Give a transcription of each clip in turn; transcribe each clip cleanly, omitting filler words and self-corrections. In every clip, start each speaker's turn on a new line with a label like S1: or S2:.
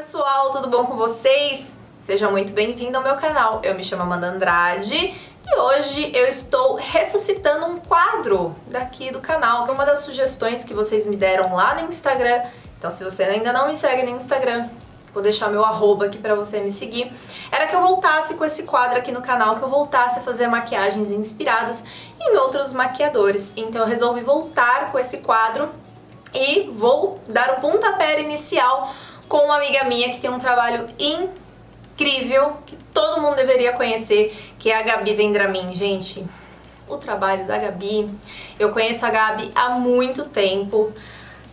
S1: Pessoal, tudo bom com vocês? Seja muito bem-vindo ao meu canal. Eu me chamo Amanda Andrade e hoje eu estou ressuscitando um quadro daqui do canal, que é uma das sugestões que vocês me deram lá no Instagram. Então, se você ainda não me segue no Instagram, vou deixar meu arroba aqui pra você me seguir. Era que eu voltasse com esse quadro aqui no canal, que eu voltasse a fazer maquiagens inspiradas em outros maquiadores. Então eu resolvi voltar com esse quadro e vou dar o pontapé inicial com uma amiga minha que tem um trabalho incrível, que todo mundo deveria conhecer, que é a Gabi Vendramin. Gente, o trabalho da Gabi, eu conheço a Gabi há muito tempo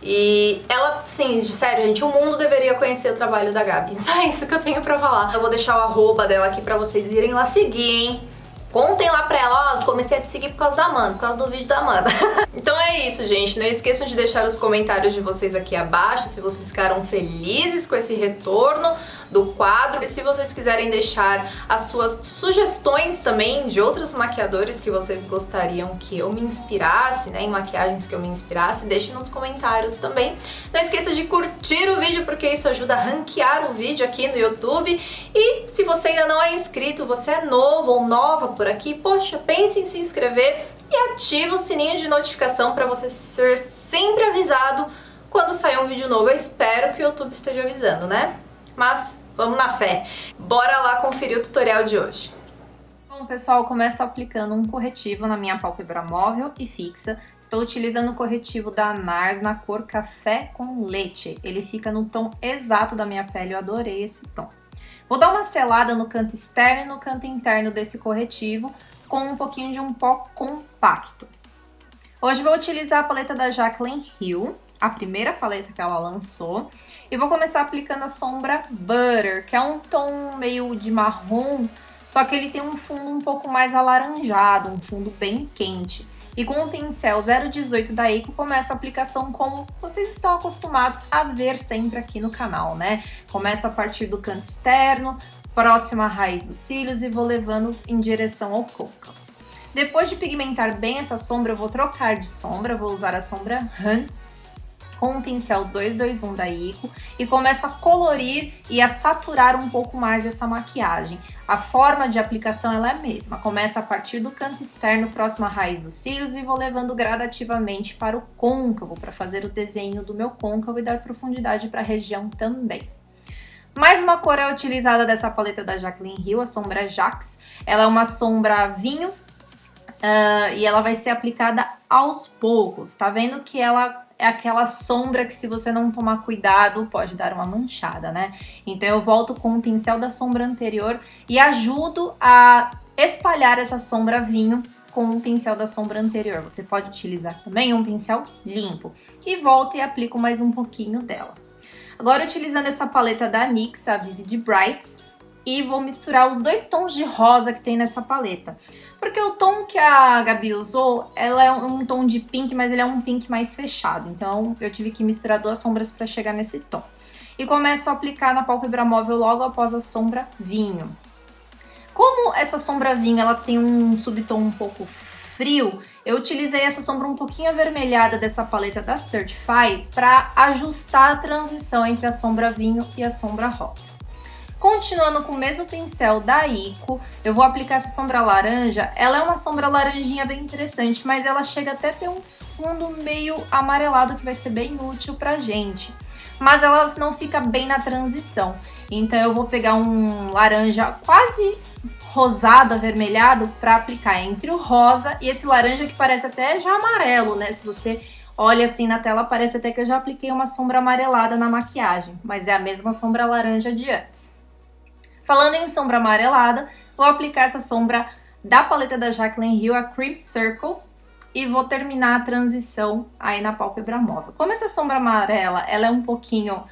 S1: e ela, sim, sério, gente, o mundo deveria conhecer o trabalho da Gabi. Só isso que eu tenho pra falar. Eu vou deixar o arroba dela aqui pra vocês irem lá seguir, hein? Contem lá pra ela, ó, comecei a te seguir por causa da Amanda, por causa do vídeo da Amanda. Então é isso, gente. Não esqueçam de deixar os comentários de vocês aqui abaixo, se vocês ficaram felizes com esse retorno do quadro. E se vocês quiserem deixar as suas sugestões também de outros maquiadores que vocês gostariam que eu me inspirasse, né, em maquiagens que eu me inspirasse, deixem nos comentários também. Não esqueça de curtir o vídeo, porque isso ajuda a ranquear o vídeo aqui no YouTube. E se você ainda não é inscrito, você é novo ou nova por aqui, poxa, pense em se inscrever e ativa o sininho de notificação para você ser sempre avisado quando sair um vídeo novo. Eu espero que o YouTube esteja avisando, né? Mas vamos na fé. Bora lá conferir o tutorial de hoje. Bom, pessoal, eu começo aplicando um corretivo na minha pálpebra móvel e fixa. Estou utilizando o corretivo da NARS na cor Café com Leite. Ele fica no tom exato da minha pele, eu adorei esse tom. Vou dar uma selada no canto externo e no canto interno desse corretivo com um pouquinho de um pó compacto. Hoje vou utilizar a paleta da Jaclyn Hill, a primeira paleta que ela lançou, e vou começar aplicando a sombra Butter, que é um tom meio de marrom, só que ele tem um fundo um pouco mais alaranjado, um fundo bem quente. E com o pincel 018 da Eiko, começo a aplicação como vocês estão acostumados a ver sempre aqui no canal, né? Começo a partir do canto externo, próxima à raiz dos cílios e vou levando em direção ao côncavo. Depois de pigmentar bem essa sombra, eu vou trocar de sombra, vou usar a sombra Hunts com o pincel 221 da Eiko e começo a colorir e a saturar um pouco mais essa maquiagem. A forma de aplicação ela é a mesma, começa a partir do canto externo, próximo à raiz dos cílios e vou levando gradativamente para o côncavo, para fazer o desenho do meu côncavo e dar profundidade para a região também. Mais uma cor é utilizada dessa paleta da Jaclyn Hill, a sombra Jax. Ela é uma sombra vinho e ela vai ser aplicada aos poucos. Tá vendo que ela é aquela sombra que, se você não tomar cuidado, pode dar uma manchada, né? Então eu volto com o pincel da sombra anterior e ajudo a espalhar essa sombra vinho com o pincel da sombra anterior. Você pode utilizar também um pincel limpo. E volto e aplico mais um pouquinho dela. Agora, utilizando essa paleta da NYX, a Vivid Brights, e vou misturar os dois tons de rosa que tem nessa paleta. Porque o tom que a Gabi usou, ela é um tom de pink, mas ele é um pink mais fechado. Então, eu tive que misturar duas sombras para chegar nesse tom. E começo a aplicar na pálpebra móvel logo após a sombra vinho. Como essa sombra vinho, ela tem um subtom um pouco frio, eu utilizei essa sombra um pouquinho avermelhada dessa paleta da Certify para ajustar a transição entre a sombra vinho e a sombra rosa. Continuando com o mesmo pincel da Eiko, eu vou aplicar essa sombra laranja. Ela é uma sombra laranjinha bem interessante, mas ela chega até a ter um fundo meio amarelado que vai ser bem útil pra gente. Mas ela não fica bem na transição. Então eu vou pegar um laranja quase rosado, avermelhado, para aplicar entre o rosa e esse laranja que parece até já amarelo, né? Se você olha assim na tela, parece até que eu já apliquei uma sombra amarelada na maquiagem, mas é a mesma sombra laranja de antes. Falando em sombra amarelada, vou aplicar essa sombra da paleta da Jaclyn Hill, a Cream Circle, e vou terminar a transição aí na pálpebra móvel. Como essa sombra amarela, ela é um pouquinho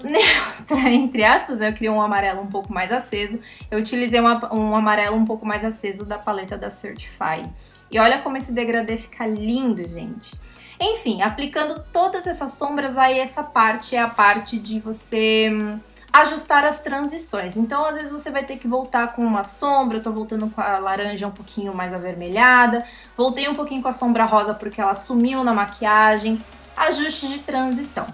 S1: neutra, entre aspas, eu queria um amarelo um pouco mais aceso, eu utilizei um amarelo um pouco mais aceso da paleta da Certify. E olha como esse degradê fica lindo, gente. Enfim, aplicando todas essas sombras, aí essa parte é a parte de você ajustar as transições. Então, às vezes você vai ter que voltar com uma sombra, eu tô voltando com a laranja um pouquinho mais avermelhada, voltei um pouquinho com a sombra rosa porque ela sumiu na maquiagem, ajuste de transição.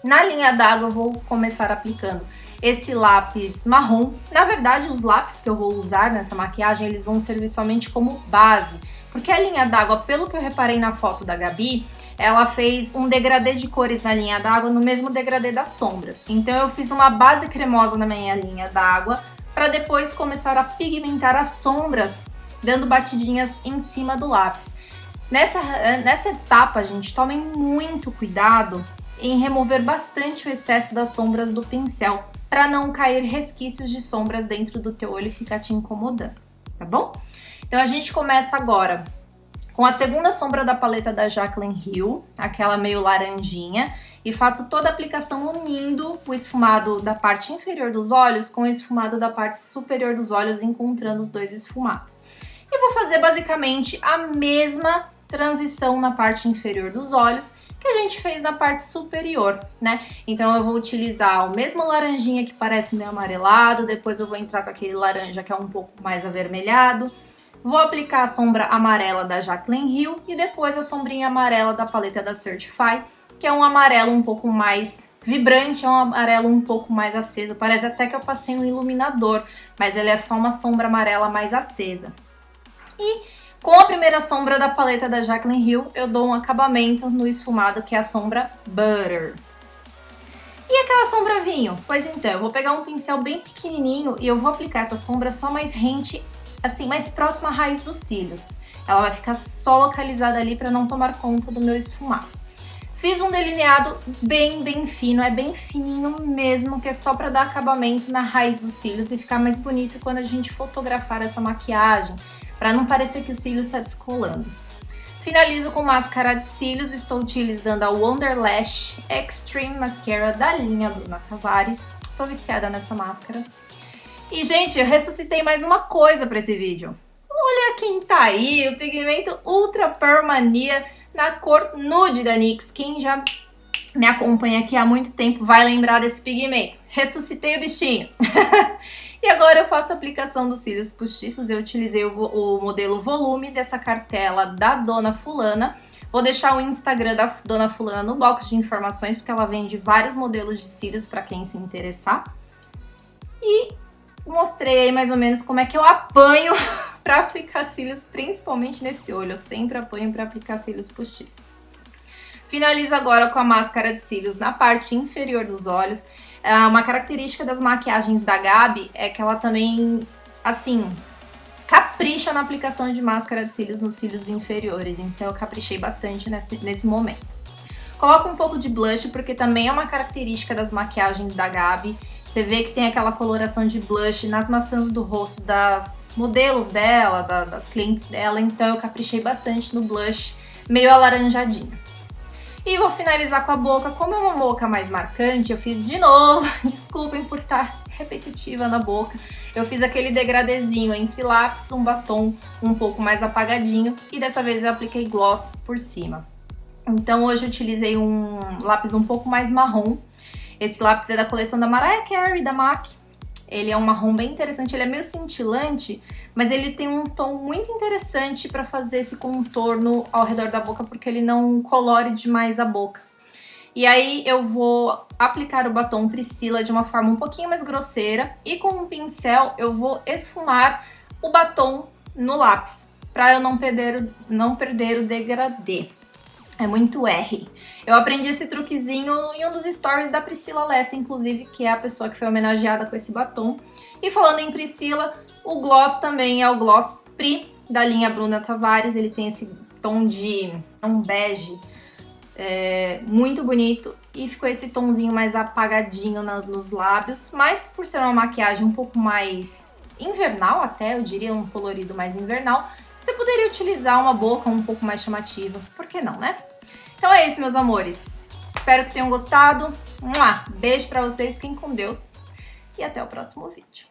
S1: Na linha d'água eu vou começar aplicando esse lápis marrom. Na verdade, os lápis que eu vou usar nessa maquiagem, eles vão servir somente como base. Porque a linha d'água, pelo que eu reparei na foto da Gabi, ela fez um degradê de cores na linha d'água no mesmo degradê das sombras. Então eu fiz uma base cremosa na minha linha d'água para depois começar a pigmentar as sombras, dando batidinhas em cima do lápis. Nessa etapa, gente, tomem muito cuidado em remover bastante o excesso das sombras do pincel, para não cair resquícios de sombras dentro do teu olho e ficar te incomodando, tá bom? Então a gente começa agora com a segunda sombra da paleta da Jaclyn Hill, aquela meio laranjinha, e faço toda a aplicação unindo o esfumado da parte inferior dos olhos com o esfumado da parte superior dos olhos, encontrando os dois esfumados. E vou fazer basicamente a mesma transição na parte inferior dos olhos que a gente fez na parte superior, né? Então eu vou utilizar o mesmo laranjinha que parece meio amarelado, depois eu vou entrar com aquele laranja que é um pouco mais avermelhado, vou aplicar a sombra amarela da Jaclyn Hill e depois a sombrinha amarela da paleta da Certify, que é um amarelo um pouco mais vibrante, é um amarelo um pouco mais aceso, parece até que eu passei no iluminador, mas ele é só uma sombra amarela mais acesa. E com a primeira sombra da paleta da Jaclyn Hill, eu dou um acabamento no esfumado, que é a sombra Butter. E aquela sombra vinho? Pois então, eu vou pegar um pincel bem pequenininho e eu vou aplicar essa sombra só mais rente, assim, mais próxima à raiz dos cílios. Ela vai ficar só localizada ali para não tomar conta do meu esfumado. Fiz um delineado bem fino, é bem fininho mesmo, que é só para dar acabamento na raiz dos cílios e ficar mais bonito quando a gente fotografar essa maquiagem, para não parecer que o cílio está descolando. Finalizo com máscara de cílios, estou utilizando a Wonderlash Extreme Mascara da linha Bruna Tavares. Tô viciada nessa máscara. E, gente, eu ressuscitei mais uma coisa para esse vídeo. Olha quem tá aí, o pigmento Ultra Pearl Mania na cor nude da NYX. Quem já me acompanha aqui há muito tempo vai lembrar desse pigmento. Ressuscitei o bichinho. E agora eu faço a aplicação dos cílios postiços. Eu utilizei o modelo volume dessa cartela da Dona Fulana. Vou deixar o Instagram da Dona Fulana no box de informações, porque ela vende vários modelos de cílios para quem se interessar. E mostrei aí mais ou menos como é que eu apanho para aplicar cílios, principalmente nesse olho. Eu sempre apanho para aplicar cílios postiços. Finalizo agora com a máscara de cílios na parte inferior dos olhos. Uma característica das maquiagens da Gabi é que ela também, assim, capricha na aplicação de máscara de cílios nos cílios inferiores. Então eu caprichei bastante nesse momento. Coloco um pouco de blush, porque também é uma característica das maquiagens da Gabi. Você vê que tem aquela coloração de blush nas maçãs do rosto das modelos dela, das clientes dela. Então eu caprichei bastante no blush meio alaranjadinho. E vou finalizar com a boca. Como é uma boca mais marcante, eu fiz de novo, desculpem por estar repetitiva na boca, eu fiz aquele degradezinho entre lápis, um batom um pouco mais apagadinho e dessa vez eu apliquei gloss por cima. Então hoje eu utilizei um lápis um pouco mais marrom. Esse lápis é da coleção da Mariah Carey, da MAC. Ele é um marrom bem interessante, ele é meio cintilante, mas ele tem um tom muito interessante para fazer esse contorno ao redor da boca, porque ele não colore demais a boca. E aí eu vou aplicar o batom Priscilla de uma forma um pouquinho mais grosseira e com um pincel eu vou esfumar o batom no lápis, para eu não perder o degradê. É muito R. Eu aprendi esse truquezinho em um dos stories da Priscilla Lessa, inclusive, que é a pessoa que foi homenageada com esse batom. E falando em Priscilla, o gloss também é o Gloss Pri da linha Bruna Tavares. Ele tem esse tom de um bege muito bonito e ficou esse tomzinho mais apagadinho nos lábios. Mas por ser uma maquiagem um pouco mais invernal até, eu diria um colorido mais invernal, você poderia utilizar uma boca um pouco mais chamativa. Por que não, né? Então é isso, meus amores. Espero que tenham gostado. Beijo pra vocês, fiquem com Deus. E até o próximo vídeo.